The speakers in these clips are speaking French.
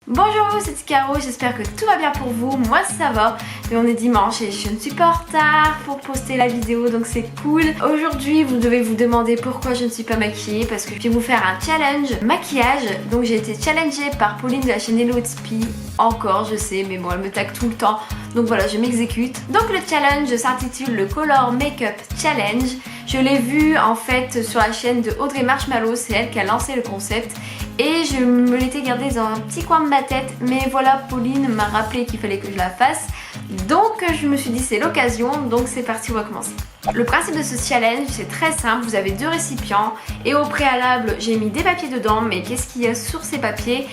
Bonjour, c'est Caro, j'espère que tout va bien pour vous, moi ça va. Et on est dimanche et je ne suis pas en retard pour poster la vidéo, donc c'est cool. Aujourd'hui vous devez vous demander pourquoi je ne suis pas maquillée, parce que je vais vous faire un challenge maquillage. Donc j'ai été challengée par Pauline de la chaîne Hello It's Pea. Encore je sais, mais bon elle me tag tout le temps, donc voilà je m'exécute. Donc le challenge s'intitule le Color Makeup Challenge. Je l'ai vu en fait sur la chaîne de Audrey Marshmallow, c'est elle qui a lancé le concept. Et je me l'étais gardé dans un petit coin de ma tête, mais voilà, Pauline m'a rappelé qu'il fallait que je la fasse. Donc je me suis dit c'est l'occasion, donc c'est parti, on va commencer. Le principe de ce challenge c'est très simple, vous avez deux récipients et au préalable j'ai mis des papiers dedans, mais qu'est-ce qu'il y a sur ces papiers?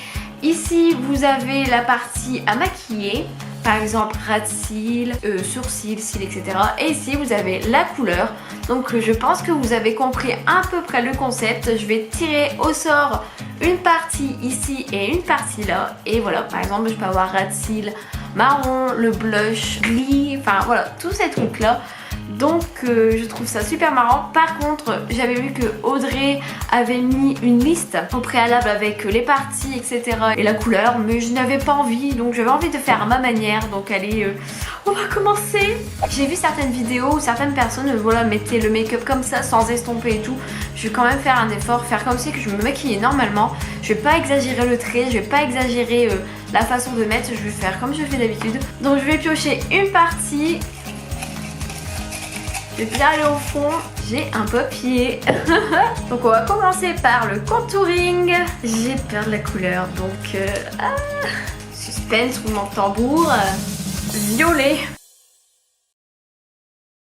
Ici vous avez la partie à maquiller, par exemple ras de cils, sourcils, cils, etc. Et ici vous avez la couleur. Donc je pense que vous avez compris à peu près le concept. Je vais tirer au sort une partie ici et une partie là. Et voilà, par exemple je peux avoir ras de cils marron, le blush, gris, enfin voilà, tous ces trucs là. Donc je trouve ça super marrant. Par contre j'avais vu que Audrey avait mis une liste au préalable avec les parties etc et la couleur, mais je n'avais pas envie, donc j'avais envie de faire à ma manière. Donc allez, on va commencer. J'ai vu certaines vidéos où certaines personnes voilà, mettaient le make-up comme ça sans estomper et tout. Je vais quand même faire un effort, faire comme si que je me maquillais normalement. Je vais pas exagérer le trait, je vais pas exagérer la façon de mettre, je vais faire comme je fais d'habitude. Donc je vais piocher une partie. Je vais bien aller au fond, j'ai un papier. Donc on va commencer par le contouring. J'ai peur de la couleur, donc suspense, roulement de tambour. Violet.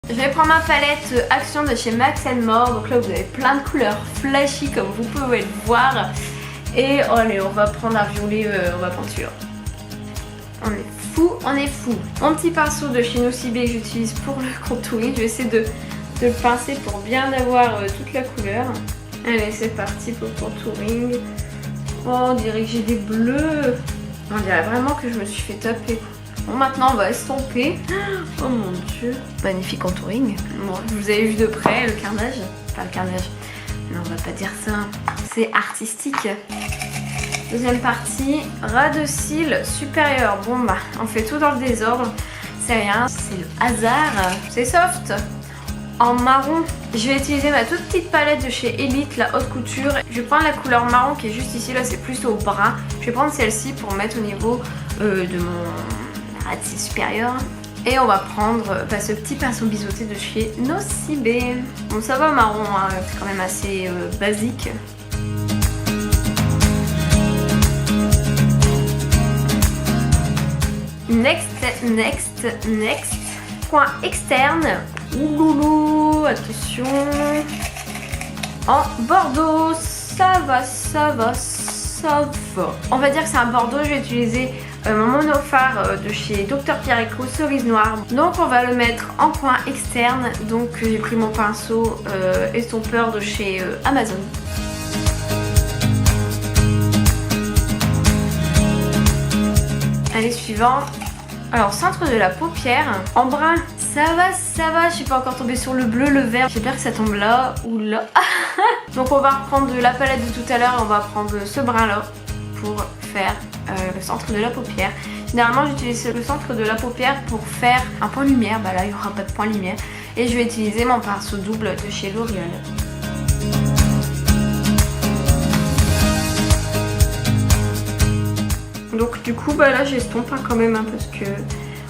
Je vais prendre ma palette Action de chez Max More. Donc là vous avez plein de couleurs flashy comme vous pouvez le voir. Et allez, on va prendre un violet, on va prendre celui-là. On est fou. Mon petit pinceau de chez Nocibé que j'utilise pour le contouring. Je vais essayer de le pincer pour bien avoir toute la couleur. Allez, c'est parti pour le contouring. Oh, on dirait que j'ai des bleus. On dirait vraiment que je me suis fait taper. Bon, maintenant on va estomper. Oh mon dieu. Magnifique contouring. Bon, vous avez vu de près le carnage. Enfin, le carnage. Non, on va pas dire ça. C'est artistique. Deuxième partie, ras de cils supérieur. Bon bah, on fait tout dans le désordre. C'est rien, c'est le hasard. C'est soft. En marron, je vais utiliser ma toute petite palette de chez Elite, la haute couture. Je vais prendre la couleur marron qui est juste ici, là c'est plutôt brun. Je vais prendre celle-ci pour mettre au niveau de mon ras de cils supérieur. Et on va prendre ce petit pinceau biseauté de chez Nocibé. Bon, ça va marron, hein, c'est quand même assez basique. Next. Coin externe. Ouloulou, attention. En bordeaux, ça va. On va dire que c'est un bordeaux. Je vais utiliser mon monophare de chez Dr Pierre-Eco, cerise noire. Donc on va le mettre en coin externe. Donc j'ai pris mon pinceau estompeur de chez Amazon. Allez, suivant. Alors, centre de la paupière, en brun, ça va, je suis pas encore tombée sur le bleu, le vert. J'espère que ça tombe là ou là. Donc on va reprendre la palette de tout à l'heure et on va prendre ce brun là pour faire le centre de la paupière. Généralement j'utilise le centre de la paupière pour faire un point lumière. Bah là il n'y aura pas de point lumière. Et je vais utiliser mon pinceau double de chez L'Oréal. Donc du coup bah là j'estompe quand même parce que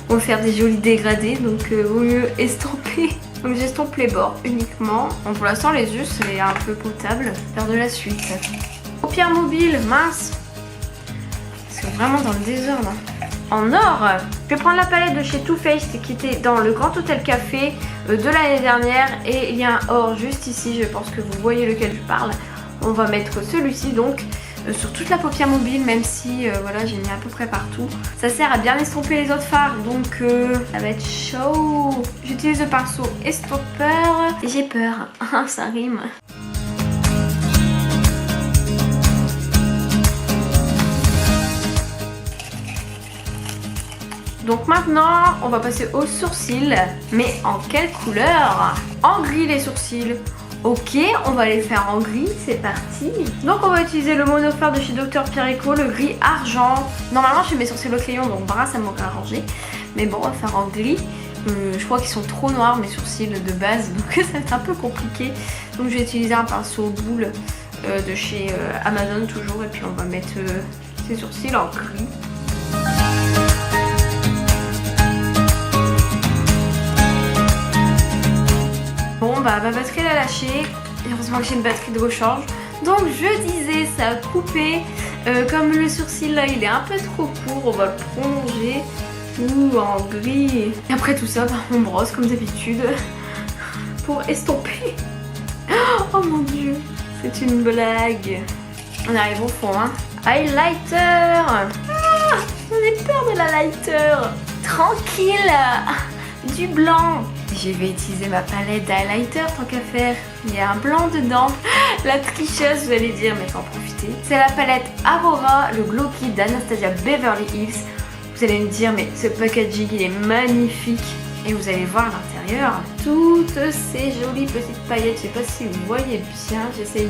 on va faire des jolis dégradés, donc au mieux estomper. Donc j'estompe les bords uniquement. Bon, pour l'instant les yeux c'est un peu potable. Faire de la suite. Paupières mobiles, mince. C'est vraiment dans le désordre. En or, je vais prendre la palette de chez Too Faced qui était dans le Grand Hôtel Café de l'année dernière. Et il y a un or juste ici, je pense que vous voyez lequel je parle. On va mettre celui-ci donc sur toute la paupière mobile, même si voilà j'ai mis à peu près partout. Ça sert à bien estomper les autres fards, donc ça va être chaud. J'utilise le pinceau estompeur et j'ai peur, ça rime. Donc maintenant on va passer aux sourcils, mais en quelle couleur? En gris les sourcils, Ok, on va les faire en gris, c'est parti. Donc on va utiliser le monophore de chez Dr Pierrico, le gris argent. Normalement je fais mes sourcils au crayon, donc brun ça m'aurait arrangé. Mais bon, on va faire en gris. Je crois qu'ils sont trop noirs mes sourcils de base, donc ça va être un peu compliqué. Donc je vais utiliser un pinceau boule de chez Amazon toujours, et puis on va mettre ces sourcils en gris. Bon bah ma batterie elle a lâché, et heureusement que j'ai une batterie de rechange. Donc je disais, ça a coupé, comme le sourcil là il est un peu trop court, on va le prolonger. Ouh, en gris. Et après tout ça, bah, on brosse comme d'habitude pour estomper. Oh mon dieu, c'est une blague. On arrive au fond, hein. Highlighter. Ah, j'en ai peur de la lighter. Tranquille, du blanc. Je vais utiliser ma palette d'highlighter tant qu'à faire. Il y a un blanc dedans. La tricheuse, vous allez dire, mais faut en profiter. C'est la palette Aurora, le Glow Kit d'Anastasia Beverly Hills. Vous allez me dire, mais ce packaging il est magnifique. Et vous allez voir l'intérieur. Toutes ces jolies petites paillettes. Je sais pas si vous voyez bien. J'essaye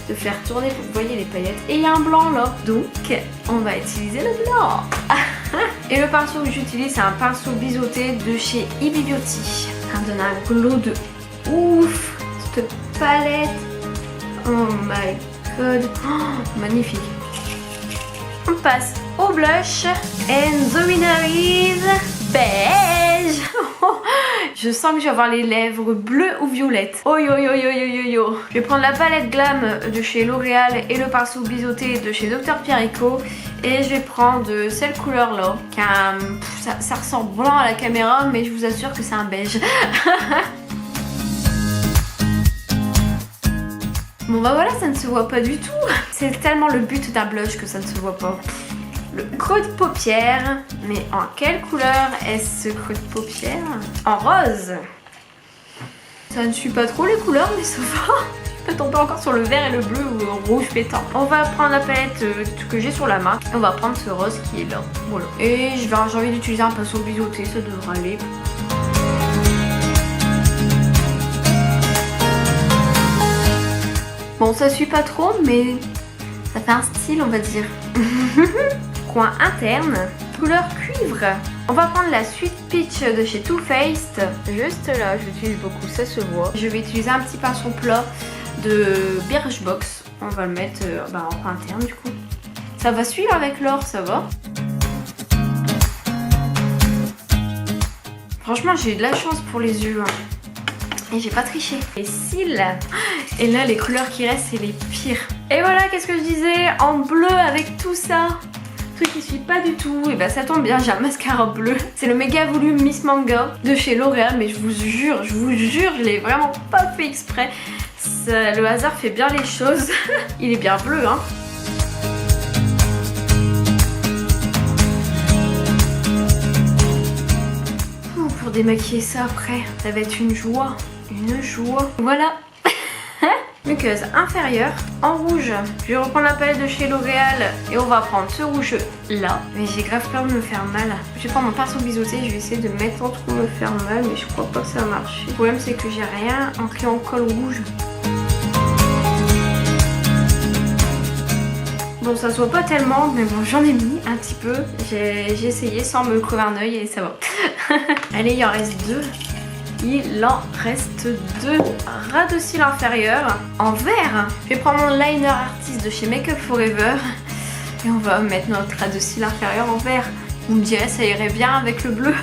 de faire tourner pour que vous voyez les paillettes. Et il y a un blanc là. Donc, on va utiliser le blanc. Et le pinceau que j'utilise, c'est un pinceau biseauté de chez Ibi Beauty. Ça me donne un glow de ouf. Cette palette. Oh my god. Oh, magnifique. On passe au blush. And the winner is beige. Je sens que je vais avoir les lèvres bleues ou violettes. Oh yo yo yo yo yo yo. Je vais prendre la palette Glam de chez L'Oréal et le pinceau biseauté de chez Dr Pierrico. Et je vais prendre cette couleur là. Ça ressemble blanc à la caméra, mais je vous assure que c'est un beige. Bon bah voilà, ça ne se voit pas du tout. C'est tellement le but d'un blush que ça ne se voit pas. Le creux de paupière. Mais en quelle couleur est-ce ce creux de paupière? En rose. Ça ne suit pas trop les couleurs, mais ça va. Je peux tomber encore sur le vert et le bleu ou le rouge pétant. On va prendre la palette que j'ai sur la main. On va prendre ce rose qui est là. Voilà. Et j'ai envie d'utiliser un pinceau biseauté, ça devrait aller. Bon, ça suit pas trop, mais ça fait un style, on va dire. Coin interne, couleur cuivre. On va prendre la Sweet Peach de chez Too Faced. Juste là, j'utilise beaucoup, ça se voit. Je vais utiliser un petit pinceau plat de Birchbox. On va le mettre en coin interne du coup. Ça va suivre avec l'or, ça va. Franchement, j'ai eu de la chance pour les yeux. Hein. Et j'ai pas triché. Les cils. Et là, les couleurs qui restent, c'est les pires. Et voilà, qu'est-ce que je disais? En bleu avec tout ça. Truc qui suit pas du tout. Et bah ça tombe bien, j'ai un mascara bleu. C'est le méga volume Miss Manga de chez L'Oréal. Mais je vous jure, je l'ai vraiment pas fait exprès. Le hasard fait bien les choses. Il est bien bleu, hein. Pour démaquiller ça après, ça va être une joie. Une joie. Voilà. Muqueuse inférieure en rouge. Je vais reprendre la palette de chez L'Oréal et on va prendre ce rouge là. Mais j'ai grave peur de me faire mal. Je vais prendre mon pinceau biseauté, je vais essayer de mettre sans trop me faire mal, mais je crois pas que ça va marcher. Le problème c'est que j'ai rien en crayon colle rouge. Bon, ça se voit pas tellement, mais bon, j'en ai mis un petit peu. J'ai essayé sans me crever un œil et ça va. Allez, il en reste deux. Il en reste deux. Ras de cils inférieur en vert. Je vais prendre mon liner artiste de chez Make Up Forever et on va mettre notre ras de cils inférieur en vert. Vous me direz, ça irait bien avec le bleu.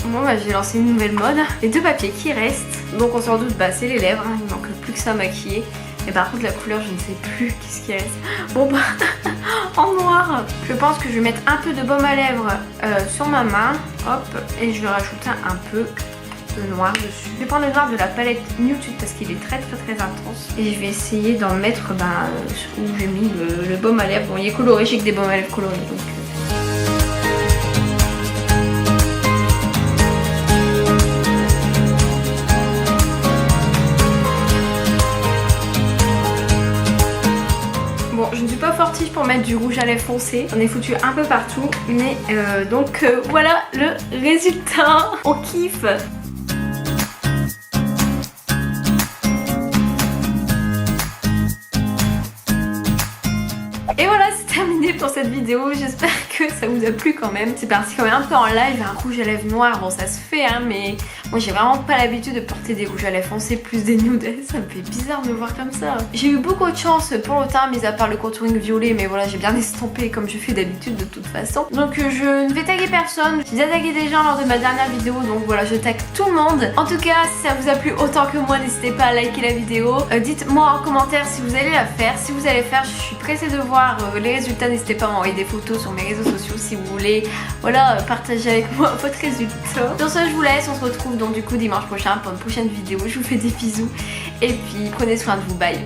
Bon bah j'ai lancé une nouvelle mode. Les deux papiers qui restent, donc on s'en doute, bah c'est les lèvres, hein. Il manque plus que ça à maquiller. Et par contre la couleur je ne sais plus qu'est-ce qui reste. Bon bah en noir. Je pense que je vais mettre un peu de baume à lèvres sur ma main. Hop. Et je vais rajouter un peu de noir dessus. Je vais prendre le noir de la palette Nude parce qu'il est très intense. Et je vais essayer d'en mettre où j'ai mis le baume à lèvres. Bon il est coloré, j'ai que des baumes à lèvres colorés donc... Bon, je ne suis pas fortiche pour mettre du rouge à lèvres foncé. J'en ai foutu un peu partout. Mais voilà le résultat. On kiffe. terminé pour cette vidéo. J'espère que ça vous a plu quand même. C'est parti quand même un peu en live, un rouge à lèvres noir, bon ça se fait hein, mais moi j'ai vraiment pas l'habitude de porter des rouges à lèvres foncés plus des nudes. Ça me fait bizarre de me voir comme ça. J'ai eu beaucoup de chance pour le teint, mis à part le contouring violet, mais voilà, j'ai bien estampé comme je fais d'habitude de toute façon. Donc je ne vais taguer personne. J'ai déjà tagué des gens lors de ma dernière vidéo, donc voilà, je tag tout le monde. En tout cas, si ça vous a plu autant que moi, n'hésitez pas à liker la vidéo. Dites-moi en commentaire si vous allez la faire. Si vous allez faire, je suis pressée de voir les résultats. N'hésitez pas à m'envoyer des photos sur mes réseaux sociaux si vous voulez, voilà, partager avec moi votre résultat. Sur ce, je vous laisse. On se retrouve donc du coup dimanche prochain pour une prochaine vidéo. Je vous fais des bisous et puis prenez soin de vous. Bye.